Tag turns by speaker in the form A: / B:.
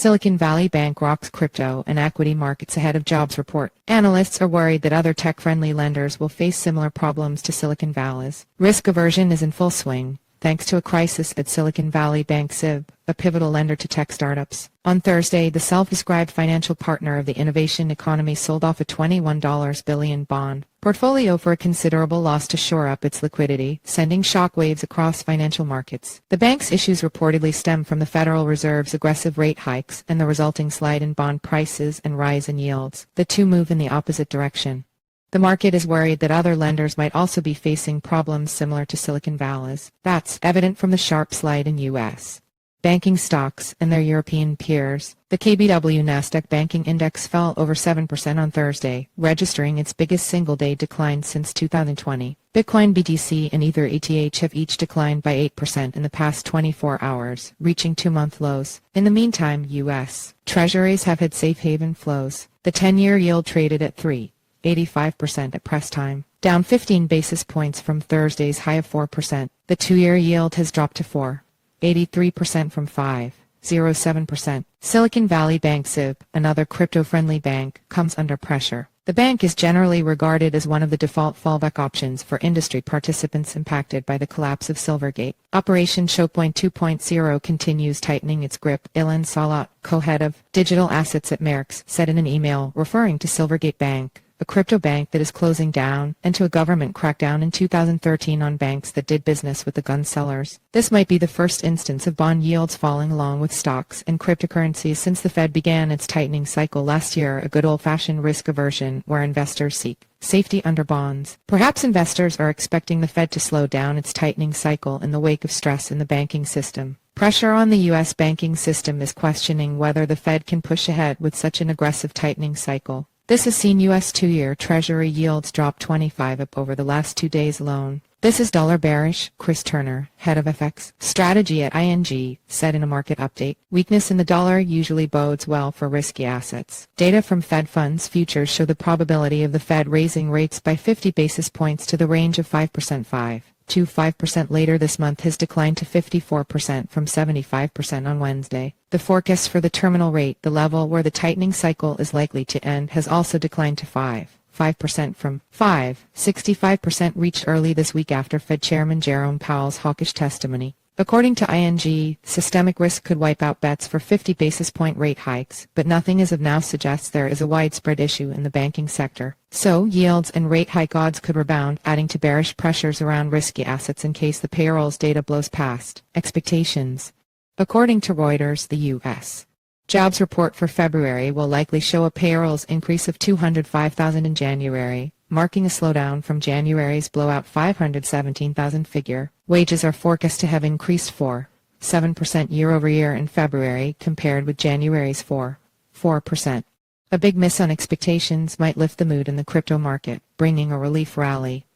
A: Silicon Valley Bank rocks crypto and equity markets ahead of jobs report. Analysts are worried that other tech-friendly lenders will face similar problems to Silicon Valley's. Risk aversion is in full swing, thanks to a crisis at Silicon Valley Bank SIVB, a pivotal lender to tech startups. On Thursday, the self-described financial partner of the innovation economy sold off a $21 billion bond portfolio for a considerable loss to shore up its liquidity, sending shockwaves across financial markets. The bank's issues reportedly stem from the Federal Reserve's aggressive rate hikes and the resulting slide in bond prices and rise in yields. The two move in the opposite direction. The market is worried that other lenders might also be facing problems similar to Silicon Valley's. That's evident from the sharp slide in U.S. banking stocks and their European peers. The KBW Nasdaq banking index fell over 7% on Thursday, registering its biggest single-day decline since 2020. Bitcoin BTC and Ether ETH have each declined by 8% in the past 24 hours, reaching two-month lows. In the meantime, U.S. Treasuries have had safe haven flows. The 10-year yield traded at 3.85% at press time, down 15 basis points from Thursday's high of 4%. The 2-year yield has dropped to 4.83% from 5.07%. Silicon Valley Bank SIVB, another crypto-friendly bank, comes under pressure. The bank is generally regarded as one of the default fallback options for industry participants impacted by the collapse of Silvergate. Operation Chokepoint 2.0 continues tightening its grip, Ilan Salat, co-head of digital assets at Merx, said in an email referring to Silvergate Bank, a crypto bank that is closing down, and to a government crackdown in 2013 on banks that did business with the gun sellers. This might be the first instance of bond yields falling along with stocks and cryptocurrencies since the Fed began its tightening cycle last year, a good old-fashioned risk aversion where investors seek safety under bonds. Perhaps investors are expecting the Fed to slow down its tightening cycle in the wake of stress in the banking system. Pressure on the U.S. banking system is questioning whether the Fed can push ahead with such an aggressive tightening cycle. This has seen U.S. 2-year Treasury yields drop 25 up over the last 2 days alone. This is dollar bearish, Chris Turner, head of FX strategy at ING, said in a market update. Weakness in the dollar usually bodes well for risky assets. Data from Fed funds futures show the probability of the Fed raising rates by 50 basis points to the range of 5% later this month has declined to 54% from 75% on Wednesday. The forecast for the terminal rate, the level where the tightening cycle is likely to end, has also declined to 5% from 5.65% reached early this week after Fed Chairman Jerome Powell's hawkish testimony. According to ING, systemic risk could wipe out bets for 50 basis point rate hikes, but nothing as of now suggests there is a widespread issue in the banking sector. So, yields and rate hike odds could rebound, adding to bearish pressures around risky assets in case the payrolls data blows past expectations. According to Reuters, the U.S. jobs report for February will likely show a payrolls increase of 205,000 in January, marking a slowdown from January's blowout 517,000 figure. Wages are forecast to have increased 4.7% year-over-year in February compared with January's 4%. A big miss on expectations might lift the mood in the crypto market, bringing a relief rally.